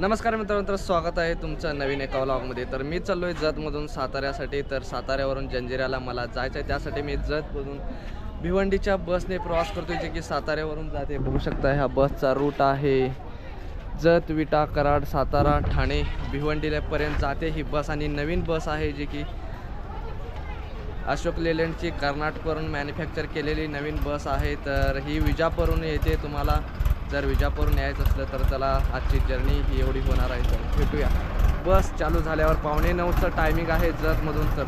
नमस्कार मित्रांनो, तर स्वागत आहे तुमचं नवीन एका व्लॉगमध्ये। तर मी चाललोय जतमधून साताऱ्यासाठी। तर साताऱ्यावरून जंजिऱ्याला मला जायचं आहे, त्यासाठी मी जतमधून भिवंडीच्या बसने प्रवास करतोय, जे की साताऱ्यावरून जाते। बघू शकता हा बसचा रूट आहे जत, विटा, कराड, सातारा, ठाणे, भिवंडीपर्यंत जाते ही बस। आणि नवीन बस आहे जी की अशोक लेलँडची कर्नाटकवरून मॅन्युफॅक्चर केलेली नवीन बस आहे। तर ही विजापूरहून येते। तुम्हाला जर विजापूरहून यायचं असलं तर त्याला आजची जर्नी ही एवढी होणार आहे। तर भेटूया बस चालू झाल्यावर। 8:45चं टायमिंग आहे जतमधून। तर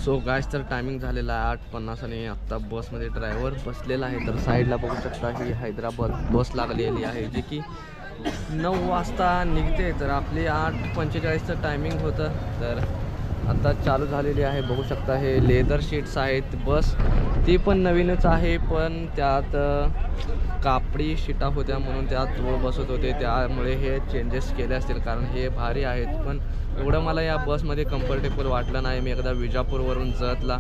सो गाइस, तर टायमिंग झालेला आहे 8:50 आणि आत्ता बसमध्ये ड्रायव्हर बसलेला आहे। तर साईडला बघू शकता ही हैदराबाद बस लागलेली आहे, जी की 9 वाजता निघते। तर आपली 8:45चं टायमिंग होतं। तर आता चालू झालेली आहे। बघू शकता हे लेदर शीट्स आहेत। बस ती पण नवीनच आहे, पण त्यात कापडी शीटा होत्या म्हणून त्यात जोड बसत होते, त्यामुळे हे चेंजेस केले असतील, कारण हे भारी आहेत। पण एवढं मला या बसमध्ये कम्फर्टेबल वाटलं नाही। मी एकदा विजापूरवरून जतला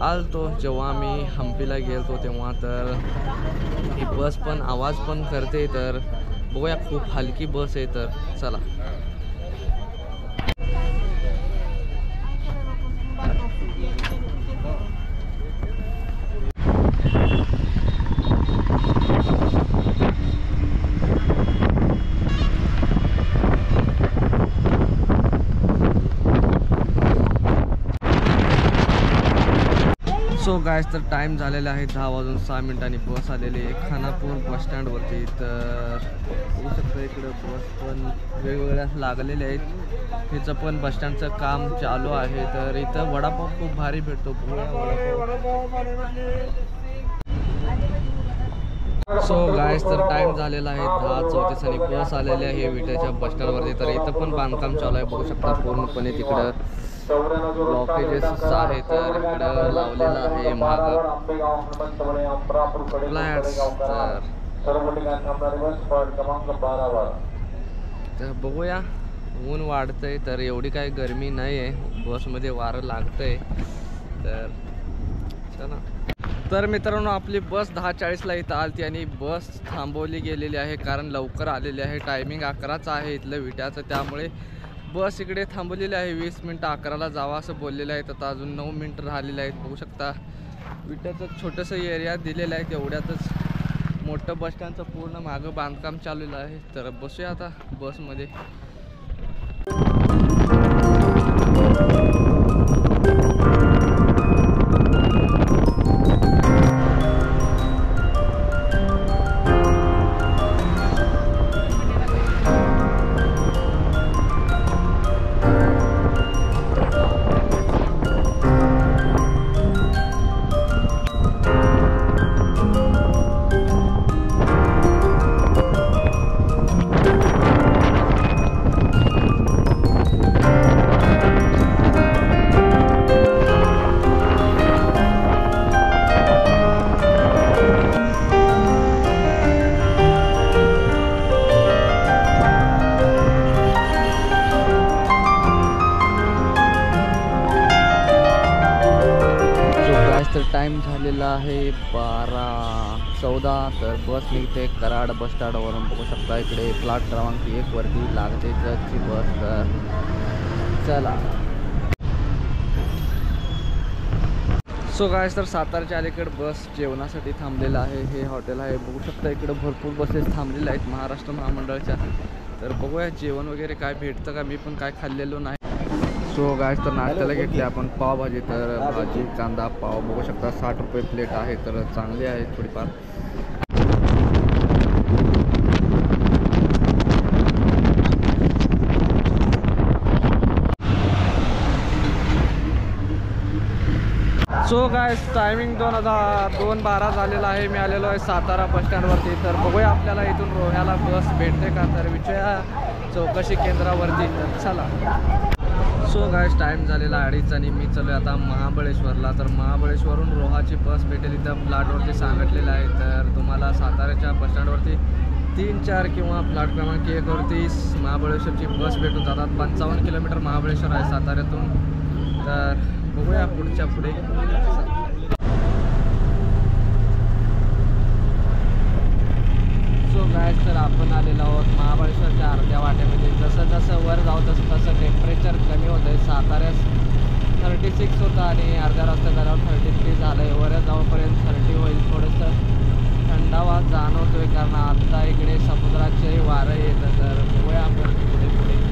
आलतो, जेव्हा मी हम्पीला गेलतो तेव्हा। तर ही बस पण आवाज पण करते। तर बघूया, खूप हलकी बस आहे। तर चला सो गाइस, तर टाइम झालेला आहे 10:06 बस आलेली आहे खानापूर बस स्टँडवरती। तर बघू शकता इकडं बस पण वेगवेगळ्या लागलेल्या आहेत। हिचं पण बस स्टँडचं काम चालू आहे। तर इथं वडापाव खूप भारी भेटतो। सो गाइस, तर टाइम झालेला आहे 10:34 आणि बस आलेली आहे विट्याच्या बस स्टँडवरती। तर इथं पण बांधकाम चालू आहे। बघू शकता पूर्णपणे तिकडं ब्लॉकेजेस आहे। तर इकडं लावलेलं आहे महाग फ्लॅट्स। तर बघूया, ऊन वाढतंय तर एवढी काही गरमी नाही आहे, बसमध्ये वारं लागतंय। तर चला, तर मित्रांनो आपली बस 10:40ला इथं आलती आणि बस थांबवली गेलेली आहे, कारण लवकर आलेली आहे। टायमिंग 11चं आहे इथलं विट्याचं, त्यामुळे बस इकडे थांबवलेली आहे। 20 मिनटं 11ला जावा असं बोललेलं आहे। तर अजून 9 मिनटं राहिलेली आहेत। बघू शकता विट्याचं छोटंसं एरिया दिलेलं आहे, तेवढ्यातच मोठं बस स्टँडचं पूर्ण मागं बांधकाम चाललेलं आहे। तर बसूया आता बसमध्ये। तर टाइम झालेला आहे 12:14। तर बस निघते कराड बस स्टँडवरून। बघू शकता इकडे प्लॉट क्रमांक 1 वरती लागते जतची बस। तर चला, सो गाइस, तर सातारच्या अलीकडे बस जेवणासाठी थांबलेलं आहे। हे हॉटेल आहे। बघू शकता इकडे भरपूर बसेस थांबलेल्या आहेत महाराष्ट्र महामंडळाच्या। तर बघूया जेवण वगैरे काय भेटतं का, मी पण काय खाल्लेलो नाही। सो गाइस, तर नाश्त्याला घेतली आपण पावभाजी। तर भाजी, कांदा, पाव बघू शकता 60 रुपये प्लेट आहे। तर चांगली आहे थोडीफार। सो गाइस, टायमिंग 2:12 झालेला आहे। मी आलेलो आहे सातारा बस स्टँडवरती। तर बघूया आपल्याला इथून रोह्याला बस भेटते का, तर विचारूया चौकशी केंद्रावरती। तर चला, सो गाइस, टाइम झालेला 2:30 आणि मी चालू आता महाबळेश्वरला। तर महाबळेश्वरहून रोहाची बस भेटेल, इथं प्लॉटवरती सांगितलेलं आहे। तर तुम्हाला साताऱ्याच्या बस स्टँडवरती 3, 4 किंवा प्लॉट क्रमांक 1 वरती महाबळेश्वरची बस भेटून जातात। 55 किलोमीटर महाबळेश्वर आहे साताऱ्यातून। तर बघूया पुढच्या पुढे। सो गाइस, तर आपण आलेलो आहोत महाबळेश्वरच्या अर्ध्या वाटेमध्ये। 36 होतं आणि अर्ध्या रस्ता झाल्यावर 33 झालं आहे. वर जाऊपर्यंत 30 होईल. थोडंसं थंडावा जाणवतोय कारण आता इकडे समुद्राचे वारं येतं. तर बघूया आपण पुढे पुढे.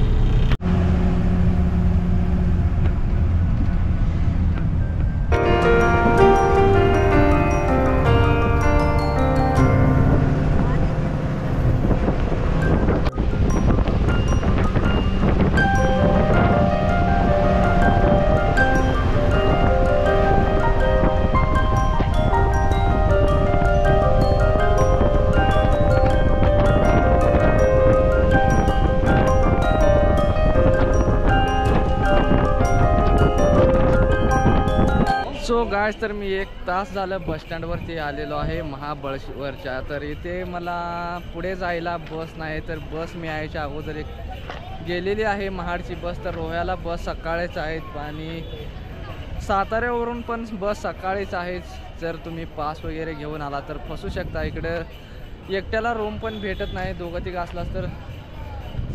सो गाइस, तर मी 1 तास झालं बस स्टँडवरती आलेलो आहे महाबळेश्वरच्या. तर इथे मला पुढे जायला बस नाही, तर बस मी यायच्या अगोदर एक गेलेली आहे महाडची बस. तर रोह्याला बस सकाळीच आहेत आणि साताऱ्यावरून पण बस सकाळीच आहेच. जर तुम्ही पास वगैरे घेऊन आला तर फसू शकता. इकडं एकट्याला रूम पण भेटत नाही. दोघं तिघं असलास तर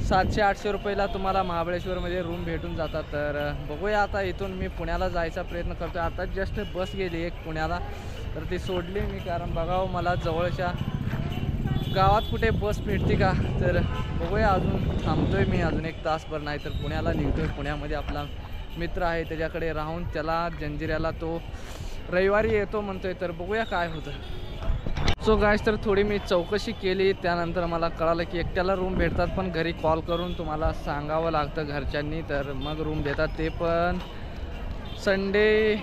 700-800 रुपयाला तुम्हाला महाबळेश्वरमध्ये रूम भेटून जातात. तर बघूया आता इथून मी पुण्याला जायचा प्रयत्न करतो. आता जस्ट बस गेली एक पुण्याला, तर ती सोडली मी कारण बघावं मला जवळच्या गावात कुठे बस भेटते का. तर बघूया, अजून थांबतोय मी अजून 1 तासभर, नाही तर पुण्याला निघतोय. पुण्यामध्ये आपला मित्र आहे, त्याच्याकडे राहून त्याला जंजिऱ्याला तो रविवारी येतो म्हणतोय. तर बघूया काय होतं. सो गाइस, तर थोडी मी चौकशी केली. त्यानंतर मला कळालं की एकट्याला रूम भेटतात, पण घरी कॉल करून तुम्हाला सांगावं लागतं घरच्यांनी, तर मग रूम देतात. ते पण संडे,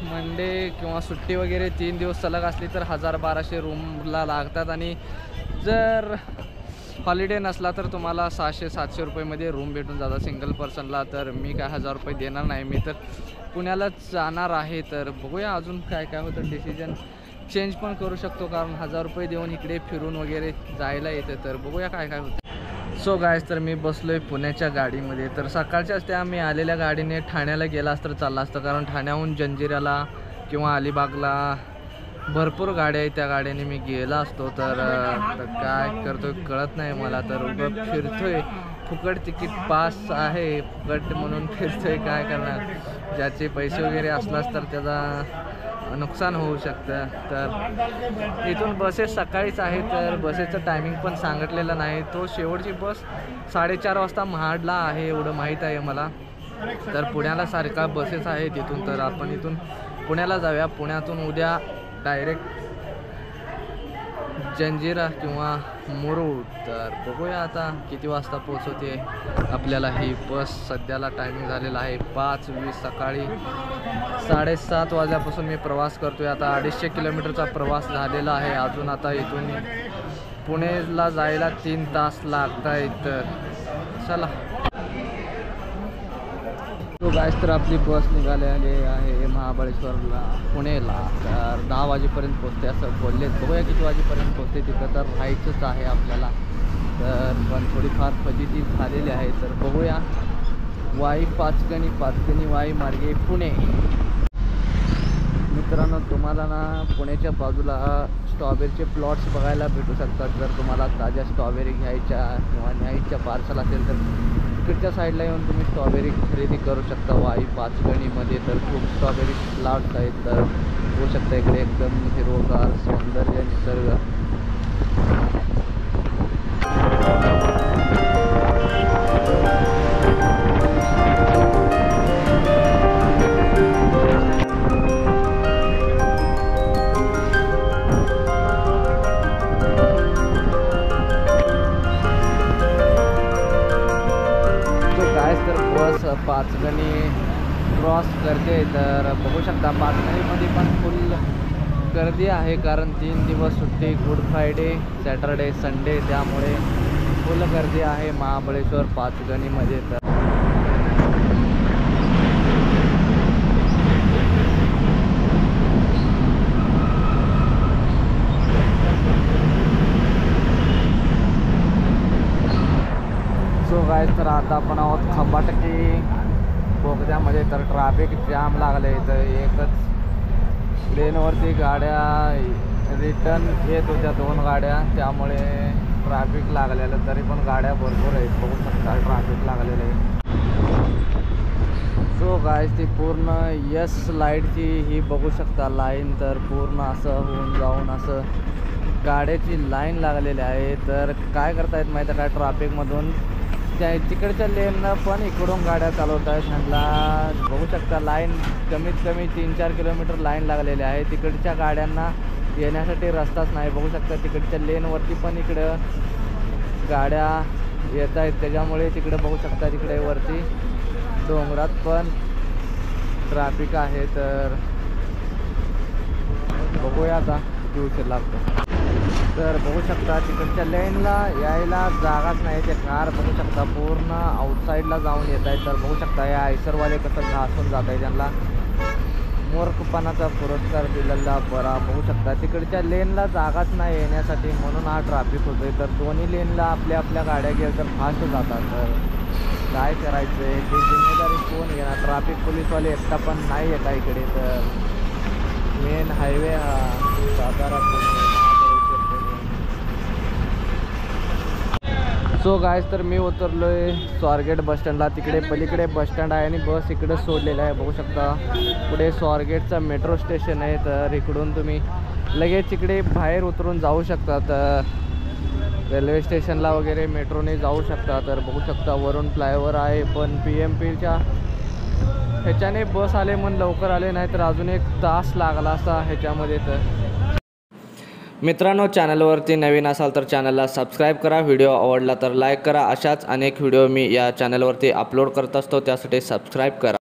मंडे किंवा सुट्टी वगैरे 3 दिवस सलग असली तर 1000-1200 रूमला लागतात. आणि जर हॉलिडे नसला तर तुम्हाला 600-700 रुपयेमध्ये रूम भेटून जातात सिंगल पर्सनला. तर मी काय 1000 रुपये देणार नाही, मी तर पुण्यालाच जाणार आहे. तर बघूया अजून काय काय होतं. डिसिजन चेंज पण करू शकतो कारण 1000 रुपये देऊन इकडे फिरून वगैरे जायला येते. तर बघूया काय काय होतं. सो गाइस, तर मी बसलोय पुण्याच्या गाडीमध्ये. तर सकाळच्याच त्या मी आलेल्या गाडीने ठाण्याला गेला तर चालला असतं, कारण ठाण्याहून जंजिऱ्याला किंवा अलिबागला भरपूर गाड्या आहेत. त्या गाड्याने मी गेला असतो. तर काय करतोय कळत नाही मला. तर उगं फिरतोय, फुकट तिकीट पास आहे, फुकट म्हणून फिरतोय. काय करणार, ज्याचे पैसे वगैरे असलास तर त्याचा नुकसान होऊ शकतं. तर इथून बसेस सकाळीच आहे, तर बसेचं टायमिंग पण सांगितलेलं नाही. तो शेवटची बस 4:30 वाजता महाडला आहे एवढं माहीत आहे मला. तर पुण्याला सारखा बसेस आहेत इथून. तर आपण इथून पुण्याला जाऊया. पुण्यातून उद्या डायरेक्ट जंजिरा किंवा मुरुड. तर बघूया आता किती वाजता पोहोचवते आपल्याला ही बस. सध्याला टायमिंग झालेला आहे 5:20 सकाळी. 7:30 वाजल्यापासून मी प्रवास करतोय. आता 250 किलोमीटरचा प्रवास झालेला आहे. अजून आता इथून पुणेला जायला 3 तास लागत आहेत. तर चला. तो गाइस, तर आपली बस निघालेली आहे महाबळेश्वरला पुणेला. तर 10 वाजेपर्यंत पोचते असं बोललेत. बघूया किती वाजेपर्यंत पोचते. तिथं तर राहायचंच आहे आपल्याला. तर पण थोडीफार फजिती झालेली आहे. तर बघूया. वाई पाचगणी वाई मार्गे पुणे. मित्रांनो, तुम्हाला ना पुण्याच्या बाजूला स्ट्रॉबेरीचे प्लॉट्स बघायला भेटू शकतात. जर तुम्हाला ताज्या स्ट्रॉबेरी घ्यायच्या किंवा न्यायच्या पार्सल असेल तर इकडच्या साईडला येऊन तुम्ही स्ट्रॉबेरी खरेदी करू शकता. वाई पाचगणीमध्ये तर खूप स्ट्रॉबेरी प्लॉट्स आहेत. तर होऊ शकता इकडे एकदम हिरवगार सौंदर्य निसर्ग. बस पाचगणी क्रॉस करते. तर बघू शकता पाचगणीमध्ये पण फुल गर्दी आहे कारण 3 दिवस सुट्टी, गुड फ्रायडे, सॅटरडे, संडे, त्यामुळे फुल गर्दी आहे महाबळेश्वर पाचगणीमध्ये. तर सो गाइस, तर आता आपण आहोत खंबाटकी बोगद्यामध्ये. तर ट्रॅफिक जाम लागले. तर एकच लेनवरती गाड्या रिटर्न येत होत्या 2 गाड्या, त्यामुळे ट्रॅफिक लागलेलं. तरी पण गाड्या भरपूर आहेत. बघू शकता ट्रॅफिक लागलेलं आहे. सो गाईज ती पूर्ण यस लाईटची ही बघू शकता लाईन, तर पूर्ण असं होऊन जाऊन असं गाड्याची लाईन लागलेली आहे. तर काय करतायत माहीत आहे का, ट्रॅफिकमधून त्या तिकडच्या लेननं पण इकडून गाड्या चालवत आहेत. ह्यांना बघू शकता लाईन कमीत कमी 3-4 किलोमीटर लाईन लागलेली आहे. तिकडच्या गाड्यांना येण्यासाठी रस्ताच नाही. बघू शकता तिकडच्या लेनवरती पण इकडं गाड्या येत आहेत, त्याच्यामुळे तिकडे बघू शकता तिकडे वरती डोंगरात पण ट्रॅफिक आहे. तर बघूया आता किती उशीर लागतो. तर बघू शकता तिकडच्या लेनला यायला जागाच नाही. ते कार बघू शकता पूर्ण आउटसाईडला जाऊन येत आहेत. तर बघू शकता या आयसरवाले कसं घासून जात आहे, त्यांना मूर्खपणाचा पुरस्कार दिलेला बरा. बघू शकता तिकडच्या लेनला जागाच नाही येण्यासाठी, म्हणून हा ट्रॅफिक होतोय. तर दोन्ही लेनला आपल्या आपल्या गाड्या गेल्या तर फास्ट जातात. तर काय करायचं आहे ती जिम्मेदारी कोण घेणार? ट्रॅफिक पोलीसवाले एकटा पण नाही येत आहे इकडे. तर मेन हायवे हा सातारा सो गाईज तर मी उतरलो आहे स्वारगेट बसस्टँडला. तिकडे पलीकडे बसस्टँड आहे आणि बस इकडे सोडलेला आहे. बघू शकता पुढे स्वारगेटचा मेट्रो स्टेशन आहे. तर इकडून तुम्ही लगेच इकडे बाहेर उतरून जाऊ शकता. तर रेल्वे स्टेशनला वगैरे मेट्रोने जाऊ शकता. तर बघू शकता वरून फ्लायओव्हर आहे, पण PMPच्या ह्याच्याने बस आले म्हणून लवकर आले, नाही तर अजून 1 तास लागला असता ह्याच्यामध्ये. तर मित्रांनो, चॅनलवरती नवीन असाल तर चॅनलला सबस्क्राईब करा. व्हिडिओ आवडला तर लाईक करा. अशाच अनेक व्हिडिओ मी या चॅनलवरती अपलोड करत असतो, त्यासाठी सबस्क्राईब करा.